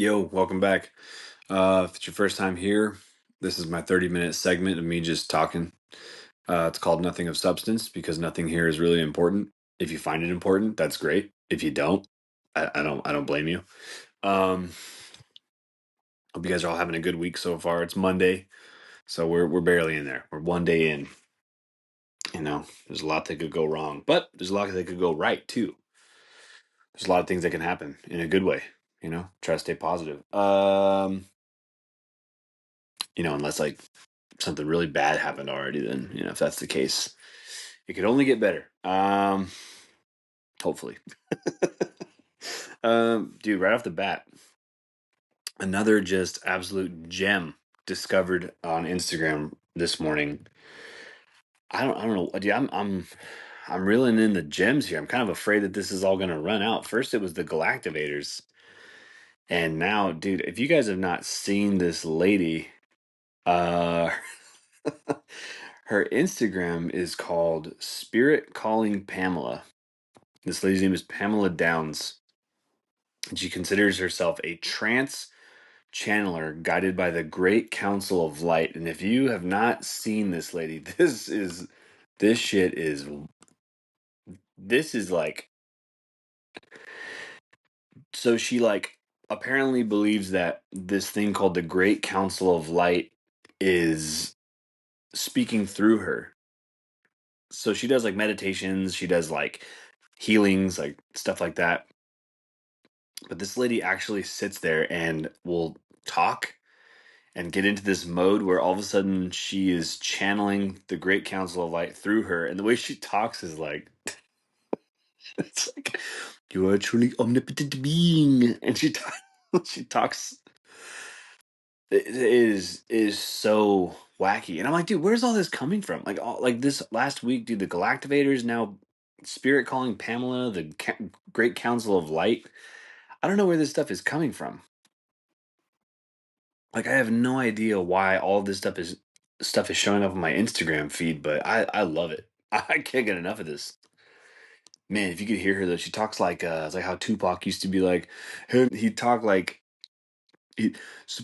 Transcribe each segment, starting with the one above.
Yo, welcome back. If it's your first time here, this is my 30-minute segment of me just talking. It's called Nothing of Substance because nothing here is really important. If you find it important, that's great. If you don't, I don't blame you. Um, Hope you guys are all having a good week so far. It's Monday, so we're barely in there. We're one day in. There's a lot that could go wrong, but there's a lot that could go right too. There's a lot of things that can happen in a good way. Try to stay positive. Unless like something really bad happened already, then if that's the case, it could only get better. Hopefully. Dude, right off the bat, another just absolute gem discovered on Instagram this morning. I don't know, dude. I'm reeling in the gems here. I'm kind of afraid that this is all gonna run out. First, it was the Galactivators, and now, dude, if you guys have not seen this lady, uh, her Instagram is called Spirit Calling Pamela. This lady's name is Pamela Downs, and she considers herself a trance channeler guided by the Great Council of Light. And if you have not seen this lady, this shit is this is like so she like apparently believes that this thing called the Great Council of Light is speaking through her. So she does like meditations, she does like healings, like stuff like that. But this lady actually sits there and will talk and get into this mode where all of a sudden she is channeling the Great Council of Light through her. And the way she talks is like, it's like, you are a truly omnipotent being. And she talks, it is so wacky. And I'm like, dude, where's all this coming from? Like this last week, dude, the Galactivators, now Spirit calling Pamela, the Great Council of Light. I don't know where this stuff is coming from. Like I have no idea why all this stuff is showing up on my Instagram feed, but I love it. I can't get enough of this. Man, if you could hear her though, she talks like it's like how Tupac used to be like he talked like he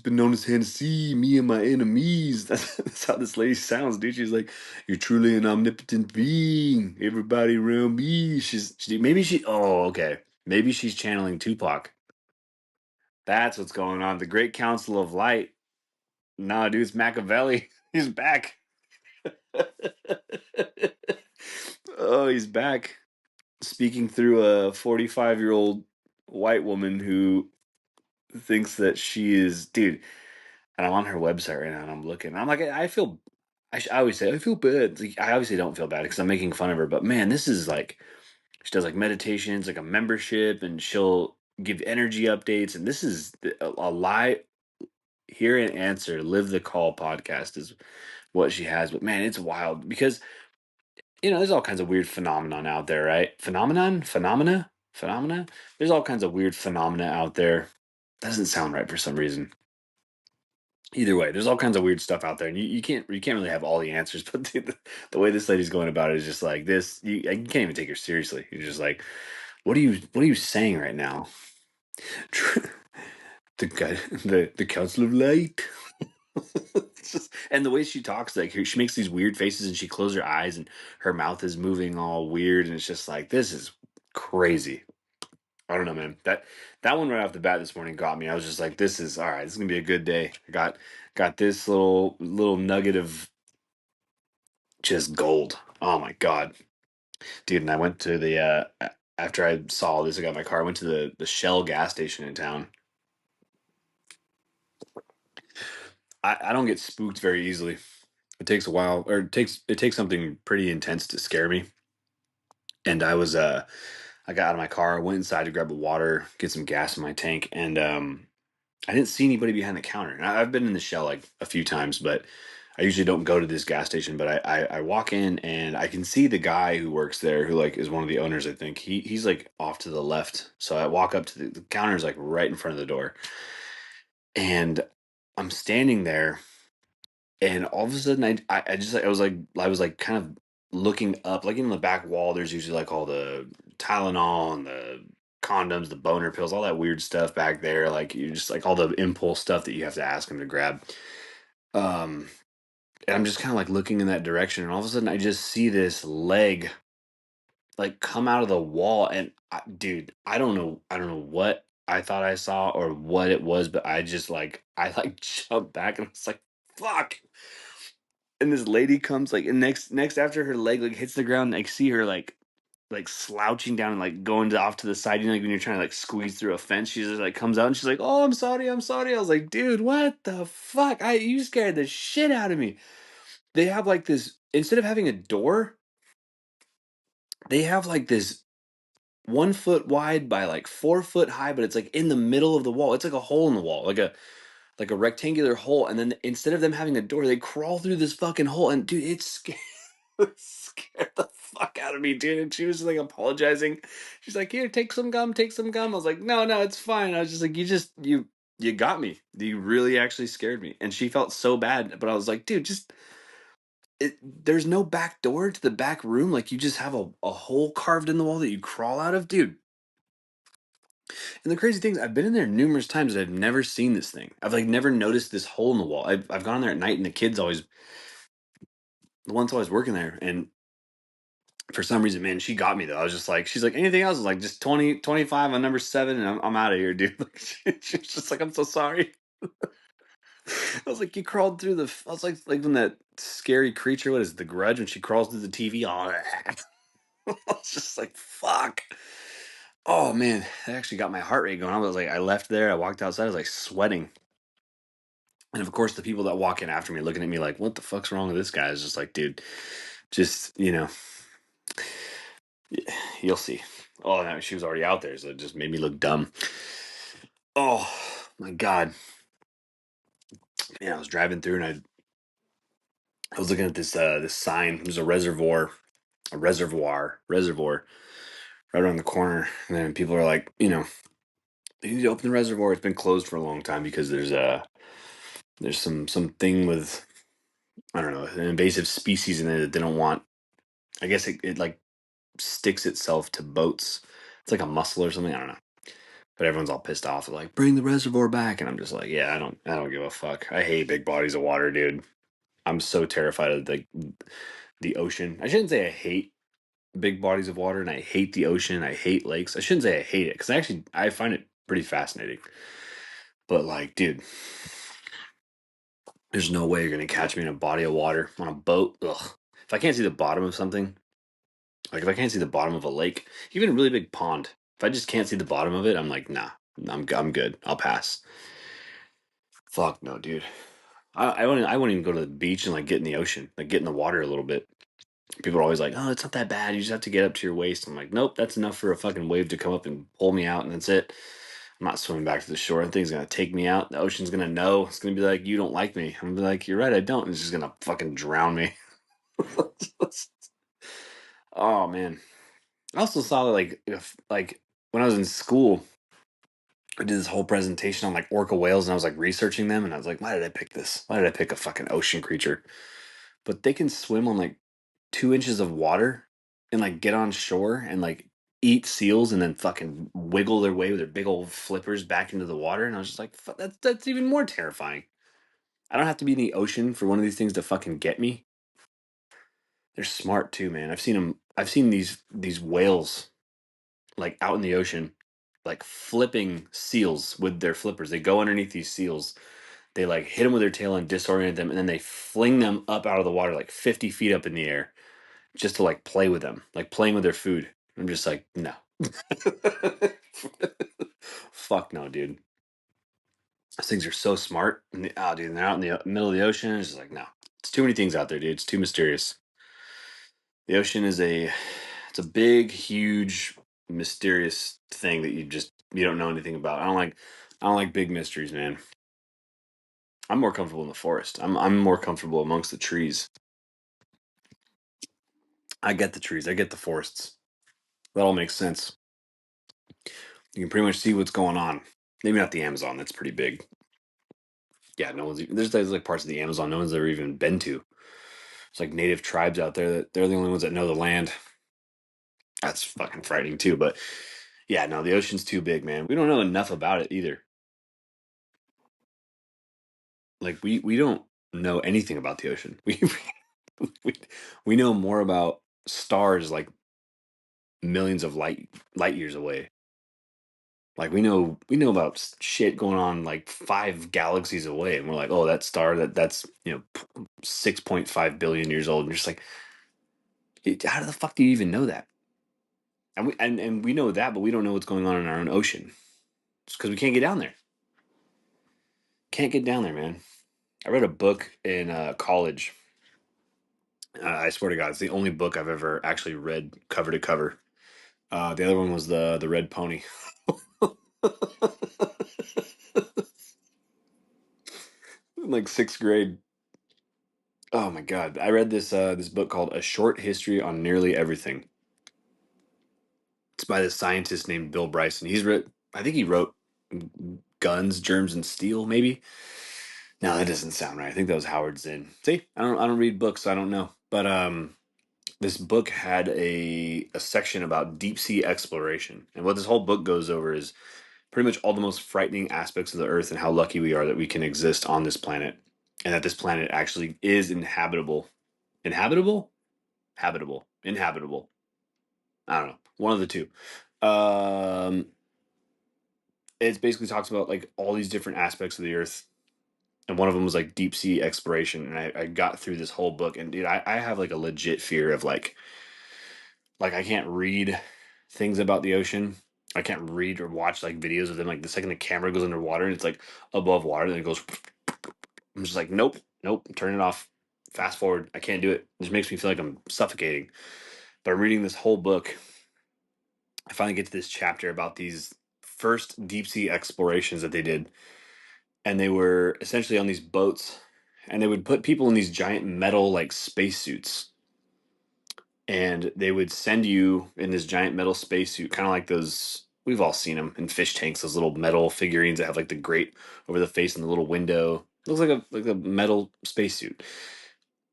been known as Hennessy, me and my enemies. That's how this lady sounds, dude. She's like, you're truly an omnipotent being. Everybody around me. Maybe she oh, okay. Maybe she's channeling Tupac. That's what's going on. The Great Council of Light. Nah, dude, it's Machiavelli. He's back. Oh, he's back. Speaking through a 45-year-old white woman who thinks that she is, dude. And I'm on her website right now, and I'm looking. I'm like, I feel. I always say I feel bad. Like, I obviously don't feel bad because I'm making fun of her. But man, this is like she does like meditations, like a membership, and she'll give energy updates. And this is a lie. Hear and answer. Live the call podcast is what she has. But man, it's wild because there's all kinds of weird phenomenon out there, right? Phenomena. There's all kinds of weird phenomena out there. Doesn't sound right for some reason. Either way, there's all kinds of weird stuff out there, and you can't really have all the answers. But the way this lady's going about it is just like this. You can't even take her seriously. You're just like, what are you saying right now? The guy, the Council of Light. And the way she talks, like she makes these weird faces and she closes her eyes and her mouth is moving all weird, and it's just like this is crazy. I don't know, man. That one right off the bat this morning got me. I was just like, this is all right. This is gonna be a good day. I got this little nugget of just gold. Oh my god, dude! And I went to the after I saw this, I got my car. I went to the Shell gas station in town. I don't get spooked very easily. It takes a while, or it takes something pretty intense to scare me. And I got out of my car, went inside to grab a water, get some gas in my tank, and I didn't see anybody behind the counter. And I've been in the Shell like a few times, but I usually don't go to this gas station. But I walk in and I can see the guy who works there, who like is one of the owners. I think he's like off to the left. So I walk up to the counter is like right in front of the door, and I'm standing there, and all of a sudden I just like I was like kind of looking up, like in the back wall. There's usually like all the Tylenol and the condoms, the boner pills, all that weird stuff back there. Like you just like all the impulse stuff that you have to ask him to grab. Um, and I'm just kind of like looking in that direction, and all of a sudden I just see this leg like come out of the wall, and dude, I don't know what I thought I saw or what it was, but I like jumped back and I was like, fuck. And this lady comes like and next after her leg like hits the ground, I see her like slouching down and like going off to the side, you know, like when you're trying to like squeeze through a fence, she just like comes out and she's like, "Oh, I'm sorry, I'm sorry." I was like, "Dude, what the fuck? You scared the shit out of me." They have like this instead of having a door, they have like this 1 foot wide by like 4 foot high, but it's like in the middle of the wall. It's like a hole in the wall, like a rectangular hole. And then instead of them having a door, they crawl through this fucking hole. And dude, scared the fuck out of me, dude. And she was like apologizing. She's like, "Here, take some gum, take some gum." I was like, "No, no, it's fine." I was just like, you got me. You really actually scared me." And she felt so bad, but I was like, "Dude, just there's no back door to the back room. Like you just have a hole carved in the wall that you crawl out of, dude." And the crazy thing is, I've been in there numerous times and I've never seen this thing. I've like never noticed this hole in the wall. I've gone there at night and the one's always working there. And for some reason, man, she got me though. I was just like, she's like, "Anything else?" I was like, "Just 25 on number 7 and I'm out of here, dude." Like, she was just like, "I'm so sorry." I was like, "You crawled through I was like when that scary creature, what is it, The Grudge, when she crawls through the TV. Oh, I was just like, fuck. Oh man, that actually got my heart rate going. I was like, I left there, I walked outside, I was like sweating. And of course, the people that walk in after me looking at me like, "What the fuck's wrong with this guy?" Is just like, dude, just, you'll see. Oh, no, she was already out there, so it just made me look dumb. Oh my God. Man, I was driving through and I was looking at this sign. There's a reservoir right around the corner. And then people are like, "You need to open the reservoir. It's been closed for a long time because there's something with, I don't know, an invasive species in it that they don't want." I guess it like sticks itself to boats. It's like a mussel or something. I don't know. But everyone's all pissed off. They're like, "Bring the reservoir back." And I'm just like, "Yeah, I don't give a fuck. I hate big bodies of water, dude. I'm so terrified of the ocean." I shouldn't say I hate big bodies of water and I hate the ocean. I hate lakes. I shouldn't say I hate it because I find it pretty fascinating. But like, dude, there's no way you're gonna catch me in a body of water on a boat. Ugh. If I can't see the bottom of something, like if I can't see the bottom of a lake, even a really big pond, if I just can't see the bottom of it, I'm like, nah, I'm good. I'll pass. Fuck no, dude. I wouldn't even go to the beach and like get in the ocean, like get in the water a little bit. People are always like, "Oh, it's not that bad. You just have to get up to your waist." I'm like, "Nope, that's enough for a fucking wave to come up and pull me out, and that's it. I'm not swimming back to the shore. The thing's gonna take me out. The ocean's gonna know. It's gonna be like, you don't like me." I'm gonna be like, "You're right, I don't." And it's just gonna fucking drown me. Oh man. I also saw that like if like when I was in school, I did this whole presentation on like orca whales, and I was like researching them, and I was like, "Why did I pick this? Why did I pick a fucking ocean creature?" But they can swim on like 2 inches of water and like get on shore and like eat seals and then fucking wiggle their way with their big old flippers back into the water. And I was just like, That's even more terrifying. I don't have to be in the ocean for one of these things to fucking get me. They're smart too, man. I've seen them. I've seen these whales like out in the ocean, like flipping seals with their flippers. They go underneath these seals. They like hit them with their tail and disorient them, and then they fling them up out of the water like 50 feet up in the air just to like play with them, like playing with their food. I'm just like, no. Fuck no, dude. Those things are so smart. Oh, dude, they're out in the middle of the ocean. It's just like, no. It's too many things out there, dude. It's too mysterious. The ocean it's a big, huge, mysterious thing that you don't know anything about. I don't like big mysteries, man. I'm more comfortable in the forest. I'm more comfortable amongst the trees. I get the trees. I get the forests. That all makes sense. You can pretty much see what's going on. Maybe not the Amazon. That's pretty big. Yeah, no one's. There's like parts of the Amazon no one's ever even been to. It's like native tribes out there that they're the only ones that know the land. That's fucking frightening too. But Yeah, no, the ocean's too big, man. We don't know enough about it either. Like we don't know anything about the ocean. We, we know more about stars like millions of light years away. Like we know about shit going on like 5 galaxies away, and we're like, oh, that star that's 6.5 billion years old. And you're just like, how the fuck do you even know that? And we know that, but we don't know what's going on in our own ocean. It's because we can't get down there. Can't get down there, man. I read a book in college. I swear to God, it's the only book I've ever actually read cover to cover. The other one was the Red Pony. Like sixth grade. Oh my God. I read this book called A Short History on Nearly Everything. It's by this scientist named Bill Bryson. I think he wrote Guns, Germs, and Steel, maybe. No, that doesn't sound right. I think that was Howard Zinn. See, I don't read books, so I don't know. But this book had a section about deep sea exploration. And what this whole book goes over is pretty much all the most frightening aspects of the earth and how lucky we are that we can exist on this planet. And that this planet actually is inhabitable. Inhabitable? Habitable. Inhabitable. I don't know. One of the two. Um, it basically talks about like all these different aspects of the earth, and one of them was like deep sea exploration. And I got through this whole book, and dude, I have like a legit fear of like I can't read things about the ocean. I can't read or watch like videos of them. Like the second the camera goes underwater and it's like above water, then it goes. I'm just like, nope, nope, turn it off. Fast forward. I can't do it. It just makes me feel like I'm suffocating. But I'm reading this whole book. I finally get to this chapter about these first deep sea explorations that they did, and they were essentially on these boats, and they would put people in these giant metal like spacesuits, and they would send you in this giant metal spacesuit, kind of like those we've all seen them in fish tanks, those little metal figurines that have like the grate over the face and the little window. Looks like a metal spacesuit,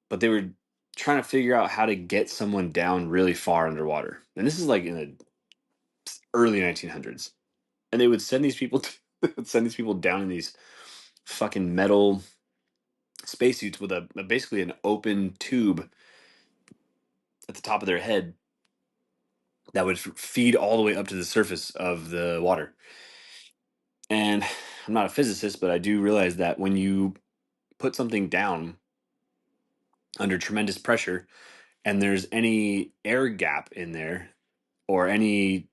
but they were trying to figure out how to get someone down really far underwater, and this is like in the early 1900s, and they would send these people they would send these people down in these fucking metal spacesuits with a basically an open tube at the top of their head that would feed all the way up to the surface of the water. And I'm not a physicist, but I do realize that when you put something down under tremendous pressure and there's any air gap in there or any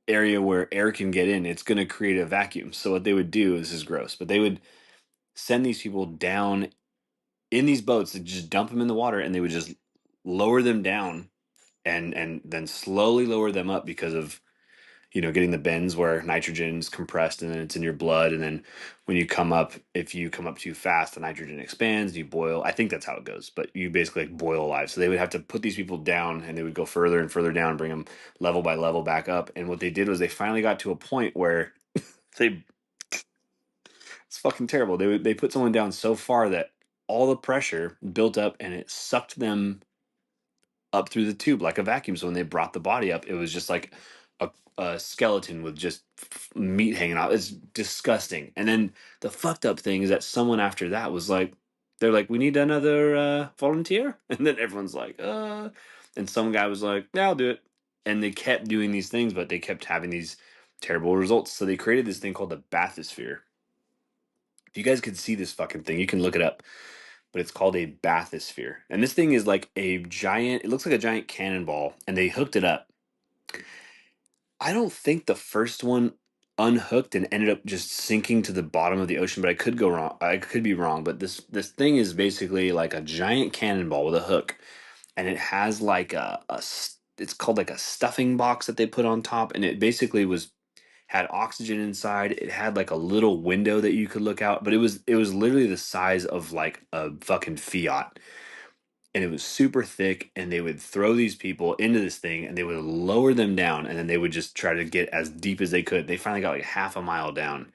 area where air can get in, it's going to create a vacuum. So what they would do, this is gross, but they would send these people down in these boats to just dump them in the water, and they would just lower them down and then slowly lower them up because of getting the bends where nitrogen's compressed and then it's in your blood, and then when you come up, if you come up too fast, the nitrogen expands, you boil. I think that's how it goes, but you basically like boil alive. So they would have to put these people down, and they would go further and further down, bring them level by level back up. And what they did was they finally got to a point where they it's fucking terrible. They put someone down so far that all the pressure built up and it sucked them up through the tube like a vacuum. So when they brought the body up, it was just like a skeleton with just meat hanging out. It's disgusting. And then the fucked up thing is that someone after that was like, they're like, we need another volunteer. And then everyone's like, and some guy was like, yeah, I'll do it. And they kept doing these things, but they kept having these terrible results. So they created this thing called the bathysphere. If you guys could see this fucking thing, you can look it up, but it's called a bathysphere. And this thing is like a giant, it looks like a giant cannonball, and they hooked it up. I don't think the first one unhooked and ended up just sinking to the bottom of the ocean, but I could go wrong. I could be wrong, but this thing is basically like a giant cannonball with a hook, and it has like it's called like a stuffing box that they put on top, and it basically had oxygen inside. It had like a little window that you could look out, but it was literally the size of like a fucking Fiat, and it was super thick. And they would throw these people into this thing, and they would lower them down, and then they would just try to get as deep as they could. They finally got like half a mile down,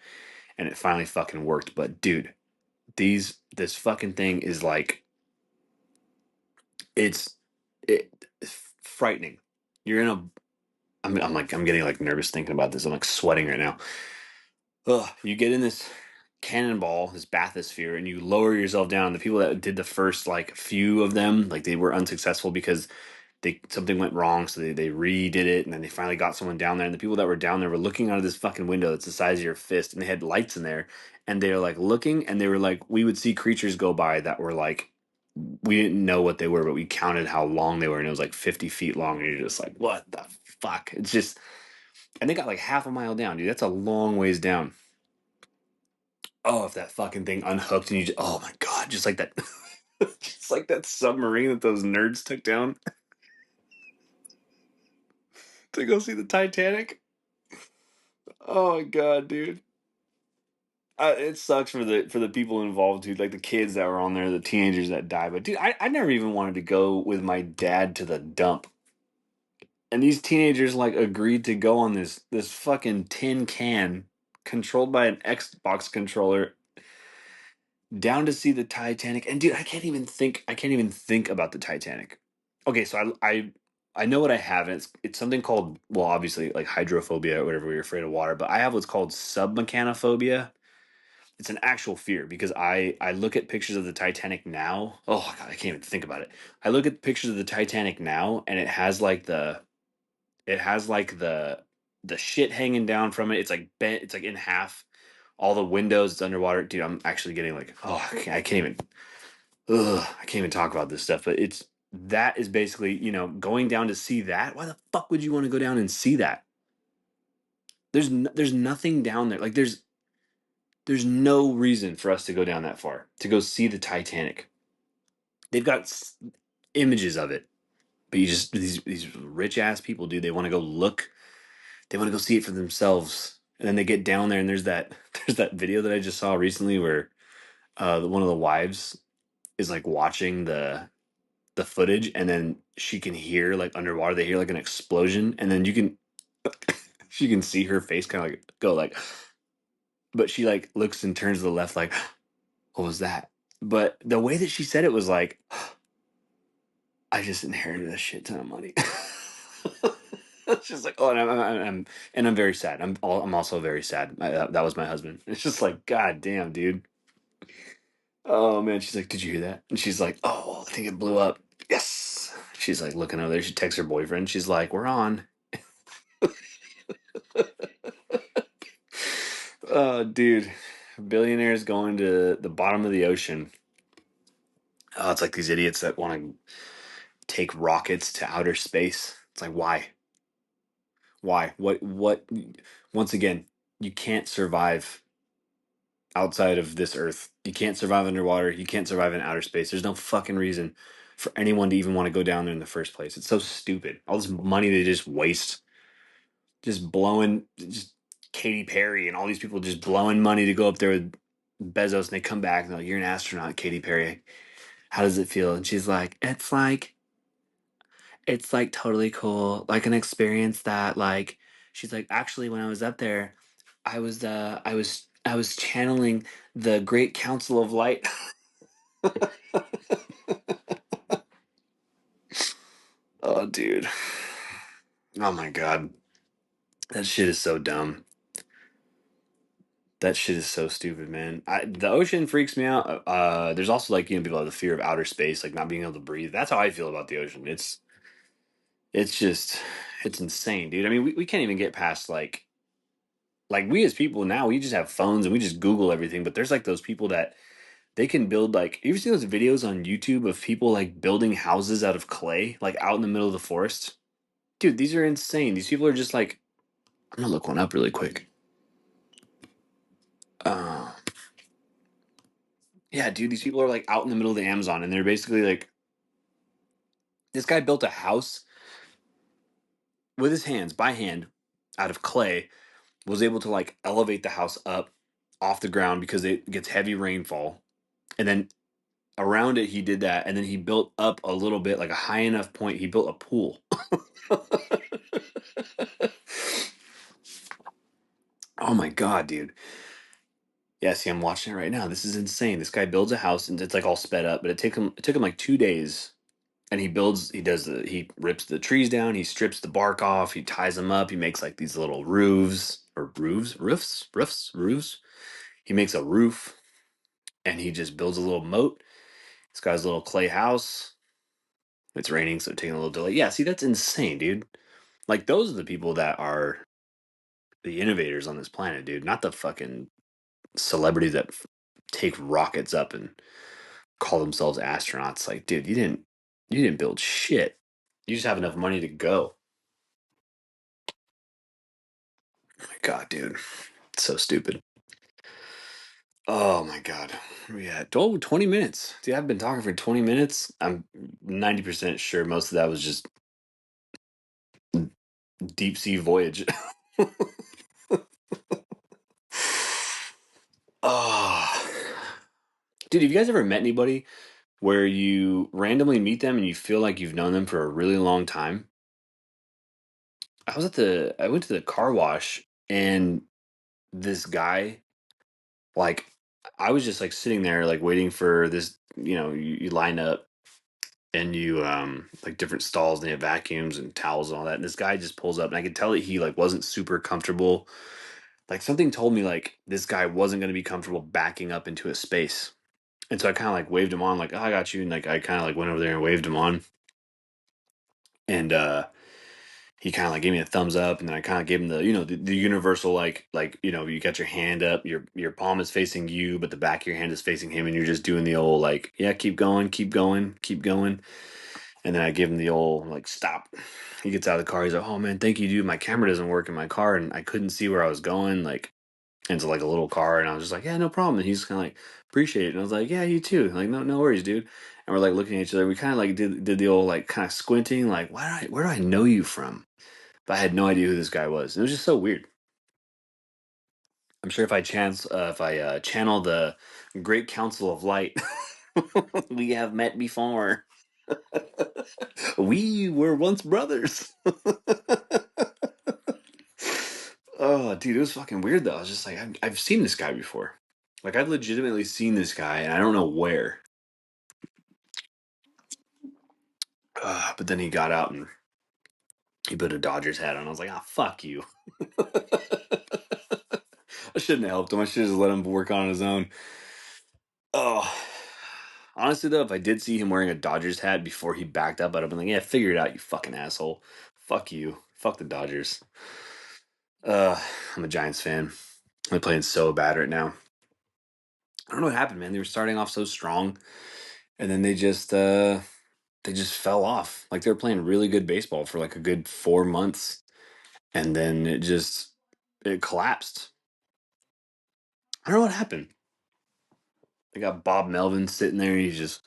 and it finally fucking worked. But dude, this fucking thing is like it's frightening. You're in I'm getting like nervous thinking about this. I'm like sweating right now. Ugh, you get in this cannonball, this bathysphere, and you lower yourself down. The people that did the first like few of them, like they were unsuccessful because something went wrong, so they redid it, and then they finally got someone down there. And the people that were down there were looking out of this fucking window that's the size of your fist, and they had lights in there, and they were like looking, and they were like, we would see creatures go by that were like, we didn't know what they were, but we counted how long they were, and it was like 50 feet long, and you're just like, what the fuck? It's just, and they got like half a mile down, dude. That's a long ways down. Oh, if that fucking thing unhooked and you just, oh my god, just like that, just like that submarine that those nerds took down to go see the Titanic. Oh my god, dude. It sucks for the people involved, dude. Like the kids that were on there, the teenagers that died. But dude, I never even wanted to go with my dad to the dump. And these teenagers like agreed to go on this fucking tin can controlled by an Xbox controller down to see the Titanic. And dude, I can't even think about the Titanic. Okay, so I know what I have, and it's something called, well, obviously like hydrophobia or whatever, we're afraid of water, but I have what's called submechanophobia. It's an actual fear because I look at pictures of the Titanic now. Oh god, I can't even think about it. I look at pictures of the Titanic now, and it has like the shit hanging down from it. It's like bent. It's like in half. All the windows. It's underwater, dude. I'm actually getting like, oh, I can't even. Ugh, I can't even talk about this stuff. But that is basically, going down to see that. Why the fuck would you want to go down and see that? There's nothing down there. Like there's no reason for us to go down that far to go see the Titanic. They've got images of it, but you just these rich ass people, dude. They want to go look. They want to go see it for themselves, and then they get down there, and there's that there's that video that I just saw recently where one of the wives is like watching the footage, and then she can hear like underwater. They hear like an explosion, and then you can she can see her face kind of like go like, but she like looks and turns to the left like, what was that? But the way that she said it was like, I just inherited a shit ton of money. It's just like, oh, and I'm very sad. I'm also very sad. That was my husband. It's just like, god damn, dude. Oh man, she's like, did you hear that? And she's like, oh, I think it blew up. Yes. She's like looking over there. She texts her boyfriend. She's like, we're on. Oh, dude, billionaires going to the bottom of the ocean. Oh, it's like these idiots that want to take rockets to outer space. It's like, why? Why? What? Once again, you can't survive outside of this earth. You can't survive underwater. You can't survive in outer space. There's no fucking reason for anyone to even want to go down there in the first place. It's so stupid. All this money they just waste, just blowing, just Katy Perry and all these people just blowing money to go up there with Bezos, and they come back and they're like, "You're an astronaut, Katy Perry. How does it feel?" And she's like, it's like totally cool, like an experience that like she's like, actually when I was up there, I was channeling the Great Council of Light. Oh dude. Oh my god. That shit is so dumb. That shit is so stupid, man. The ocean freaks me out. There's also like, people have the fear of outer space, like not being able to breathe. That's how I feel about the ocean. It's just it's insane, dude. I mean, we can't even get past like we as people now, we just have phones and we just Google everything. But there's like those people that they can build like, you ever seen those videos on YouTube of people like building houses out of clay, like out in the middle of the forest? Dude, these are insane. These people are just like, I'm gonna look one up really quick. Uh, yeah, dude, these people are like out in the middle of the Amazon, and they're basically like, this guy built a house with his hands by hand out of clay, was able to like elevate the house up off the ground because it gets heavy rainfall, and then around it he did that, and then he built up a little bit, like a high enough point, he built a pool. Oh my god, dude. Yeah, see, I'm watching it right now. This is insane. This guy builds a house and it's like all sped up, but it took him like 2 days And he rips the trees down, he strips the bark off, he ties them up, he makes like these little roofs. He makes a roof, and he just builds a little moat. He's got his little clay house. It's raining, so taking a little delay. Yeah, see, that's insane, dude. Like, those are the people that are the innovators on this planet, dude. Not the fucking celebrities that take rockets up and call themselves astronauts. Like, dude, you didn't build shit. You just have enough money to go. Oh my god, dude. It's so stupid. Oh my god. Yeah. Oh, 20 minutes. Dude, I've been talking for 20 minutes. I'm 90% sure most of that was just deep sea voyage. Oh. Dude, have you guys ever met anybody where you randomly meet them and you feel like you've known them for a really long time? I went to the car wash, and this guy, like, I was just like sitting there like waiting for this, you line up, and you like different stalls, and they have vacuums and towels and all that. And this guy just pulls up, and I could tell that he like wasn't super comfortable. Like, something told me like this guy wasn't going to be comfortable backing up into a space. And so I kind of like waved him on, like, oh, I got you. And like I kind of like went over there and waved him on. And he kind of like gave me a thumbs up, and then I kind of gave him the universal, you got your hand up, your palm is facing you, but the back of your hand is facing him, and you're just doing the old like, yeah, keep going, keep going, keep going. And then I give him the old like, stop. He gets out of the car. He's like, oh man, thank you, dude. My camera doesn't work in my car, and I couldn't see where I was going, like into like a little car. And I was just like, yeah, no problem. And he's kind of like, appreciate it. And I was like, yeah, you too. Like, no worries, dude. And we're like looking at each other. We kind of like did the old like kind of squinting, like, where do I know you from? But I had no idea who this guy was. And it was just so weird. I'm sure if I channel the Great Council of Light, we have met before. We were once brothers. Oh, dude, it was fucking weird though. I was just like, I've seen this guy before. Like, I've legitimately seen this guy, and I don't know where. But then he got out and he put a Dodgers hat on. I was like, ah, fuck you. I shouldn't have helped him. I should have just let him work on his own. Oh, honestly though, if I did see him wearing a Dodgers hat before he backed up, I'd have been like, yeah, figure it out, you fucking asshole. Fuck you. Fuck the Dodgers. Uh, I'm a Giants fan. They're playing so bad right now. I don't know what happened, man. They were starting off so strong, and then they just fell off. Like, they were playing really good baseball for like a good 4 months, and then it collapsed. I don't know what happened. They got Bob Melvin sitting there, and he's just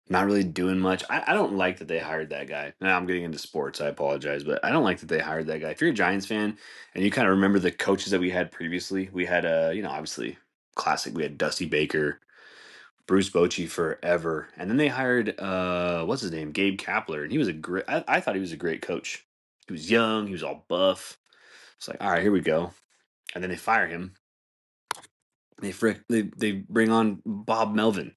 not really doing much. I don't like that they hired that guy. Now I'm getting into sports. I apologize, but I don't like that they hired that guy. If you're a Giants fan and you kind of remember the coaches that we had previously, we had obviously classic. We had Dusty Baker, Bruce Bochy forever, and then they hired what's his name, Gabe Kapler, and he was a great. I thought he was a great coach. He was young. He was all buff. It's like, all right, here we go. And then they fire him. They bring on Bob Melvin.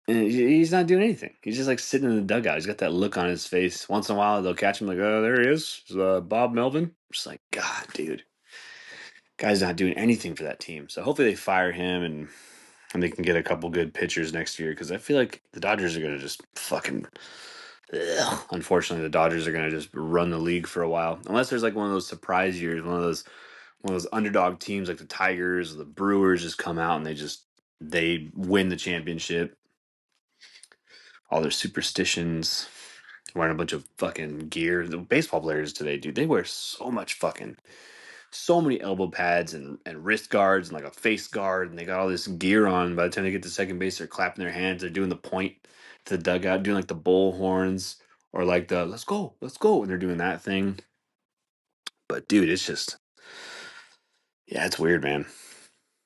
And he's not doing anything. He's just like sitting in the dugout. He's got that look on his face. Once in a while, they'll catch him like, oh, there he is. It's, Bob Melvin. Just like, God, dude. Guy's not doing anything for that team. So hopefully they fire him, and they can get a couple good pitchers next year, because I feel like the Dodgers are going to just fucking. Ugh. Unfortunately, the Dodgers are going to just run the league for a while. Unless there's like one of those surprise years, one of those underdog teams like the Tigers or the Brewers just come out and they win the championship. All their superstitions, wearing a bunch of fucking gear. The baseball players today, dude, they wear so many elbow pads and wrist guards and like a face guard, and they got all this gear on. By the time they get to second base, they're clapping their hands, they're doing the point to the dugout, doing like the bull horns, or like the let's go, and they're doing that thing. But dude, it's just, yeah, it's weird, man.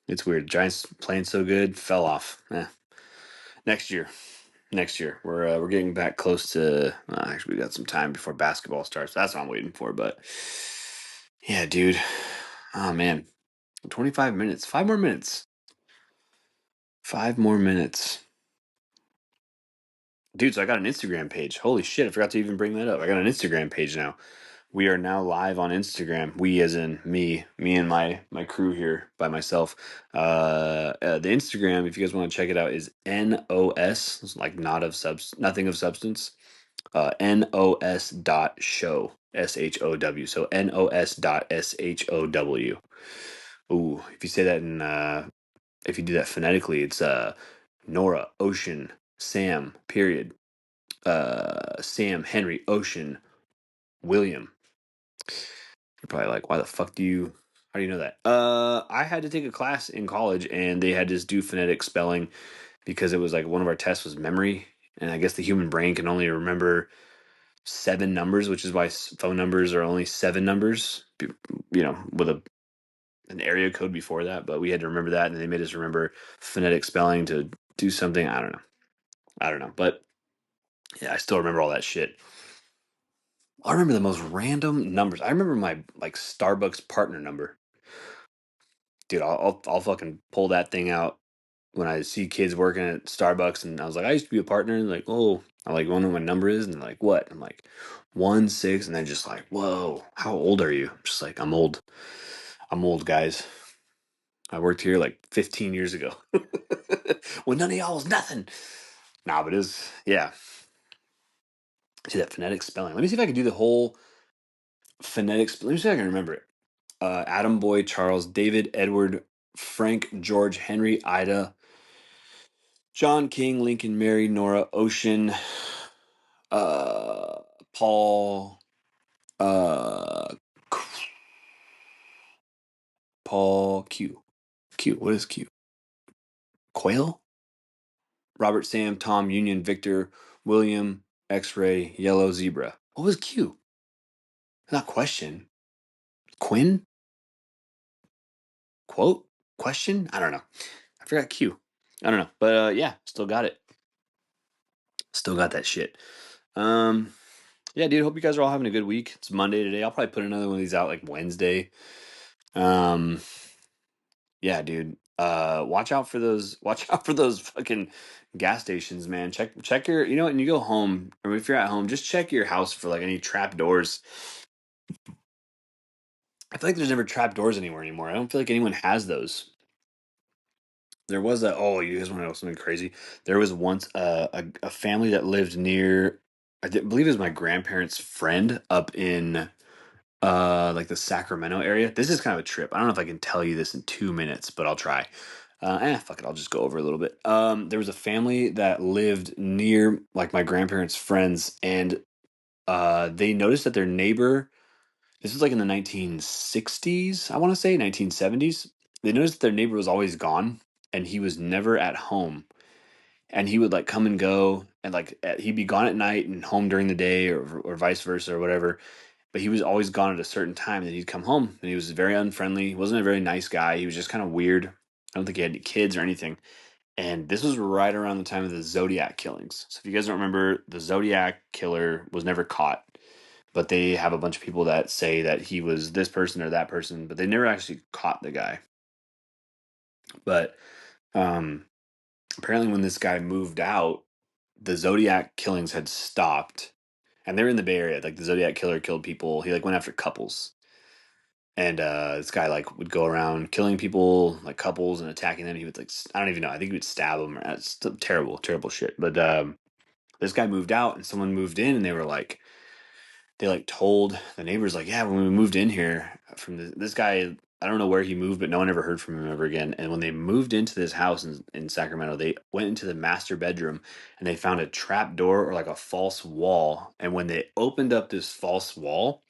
It's weird. Giants playing so good, fell off. Next year. Next year, we're getting back close to. Actually, we got some time before basketball starts. That's what I'm waiting for. But yeah, dude. Oh man, 25 minutes. 5 more minutes. 5 more minutes. Dude, so I got an Instagram page. Holy shit, I forgot to even bring that up. I got an Instagram page now. We are now live on Instagram. We, as in me and my crew here by myself. The Instagram, if you guys want to check it out, is NOS, it's like nothing of substance. NOS dot show, SHOW. So NOS dot SHOW. Ooh, if you say that if you do that phonetically, it's Nora, Ocean, Sam, period. Sam, Henry, Ocean, William. You're probably like, why the fuck how do you know that? I had to take a class in college and they had to do phonetic spelling because it was like one of our tests was memory. And I guess the human brain can only remember 7 numbers, which is why phone numbers are only 7 numbers, with an area code before that. But we had to remember that and they made us remember phonetic spelling to do something. I don't know. But yeah, I still remember all that shit. I remember the most random numbers. I remember my like Starbucks partner number. Dude, I'll fucking pull that thing out when I see kids working at Starbucks, and I was like, I used to be a partner, and like, oh, I like wonder what my number is, and they're like, what? I'm like, 1 6, and they're just like, whoa, how old are you? I'm just like, I'm old. I'm old, guys. I worked here like 15 years ago. When none of y'all was nothing. Nah, but it was, yeah. See that phonetic spelling. Let me see if I can do the whole phonetic. Let me see if I can remember it. Adam, Boy, Charles, David, Edward, Frank, George, Henry, Ida, John, King, Lincoln, Mary, Nora, Ocean, uh, Paul, uh, Paul, Q. Q, what is Q? Quail? Robert, Sam, Tom, Union, Victor, William, X-ray, Yellow, Zebra. What was Q? Not question. Quinn? Quote? Question? I don't know. I forgot Q. I don't know. But yeah, still got it. Still got that shit. Yeah, dude, hope you guys are all having a good week. It's Monday today. I'll probably put another one of these out like Wednesday. Yeah, dude. Watch out for those. Watch out for those fucking gas stations, man. Check your. You know, when you go home, or if you're at home, just check your house for like any trap doors. I feel like there's never trap doors anymore. I don't feel like anyone has those. There was oh, you guys want to know something crazy? There was once a family that lived near. Believe it was my grandparents' friend up in like the Sacramento area. This is kind of a trip. I don't know if I can tell you this in 2 minutes, but I'll try. Fuck it, I'll just go over a little bit. There was a family that lived near like my grandparents' friends, and they noticed that their neighbor. This was like in the 1960s, I want to say 1970s. They noticed that their neighbor was always gone, and he was never at home. And he would like come and go, and like he'd be gone at night and home during the day, or vice versa, or whatever, but he was always gone at a certain time, and he'd come home and he was very unfriendly. He wasn't a very nice guy. He was just kind of weird. I don't think he had any kids or anything. And this was right around the time of the Zodiac killings. So if you guys don't remember, the Zodiac killer was never caught, but they have a bunch of people that say that he was this person or that person, but they never actually caught the guy. But um apparently when this guy moved out, the Zodiac killings had stopped. And they're in the Bay Area. Like the Zodiac killer killed people. He like went after couples. And this guy like would go around killing people, like couples, and attacking them. He would like I don't even know. I think he would stab them. That's terrible, terrible shit. But this guy moved out, and someone moved in, and they like told the neighbors like, yeah, when we moved in here from this guy, I don't know where he moved, but no one ever heard from him ever again. And when they moved into this house in Sacramento, they went into the master bedroom and they found a trap door or like a false wall. And when they opened up this false wall,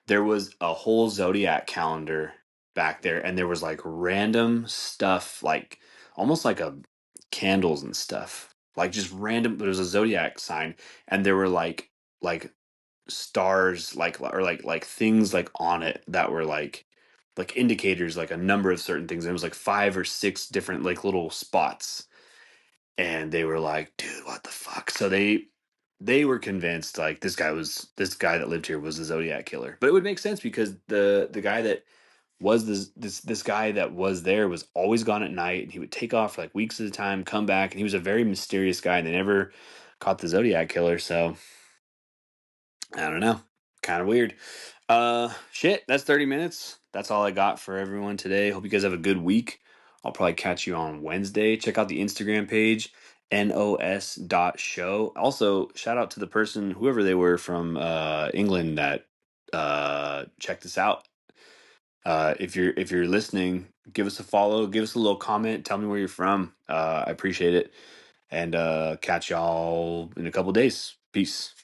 there was a whole Zodiac calendar back there, and there was like random stuff, like almost like a candles and stuff, like just random. There was a Zodiac sign, and there were like stars, like or like things like on it that were like indicators, like a number of certain things. And it was like 5 or 6 different like little spots, and they were like, dude, what the fuck? So they were convinced like this guy that lived here was the Zodiac killer. But it would make sense because the guy that was this guy that was there was always gone at night, and he would take off for like weeks at a time, come back, and he was a very mysterious guy, and they never caught the Zodiac Killer, so I don't know. Kind of weird. Shit, that's 30 minutes. That's all I got for everyone today. Hope you guys have a good week. I'll probably catch you on Wednesday. Check out the Instagram page, nos.show. Also, shout out to the person, whoever they were from England that checked us out. If you're listening, give us a follow, give us a little comment, tell me where you're from. I appreciate it. And catch y'all in a couple days. Peace.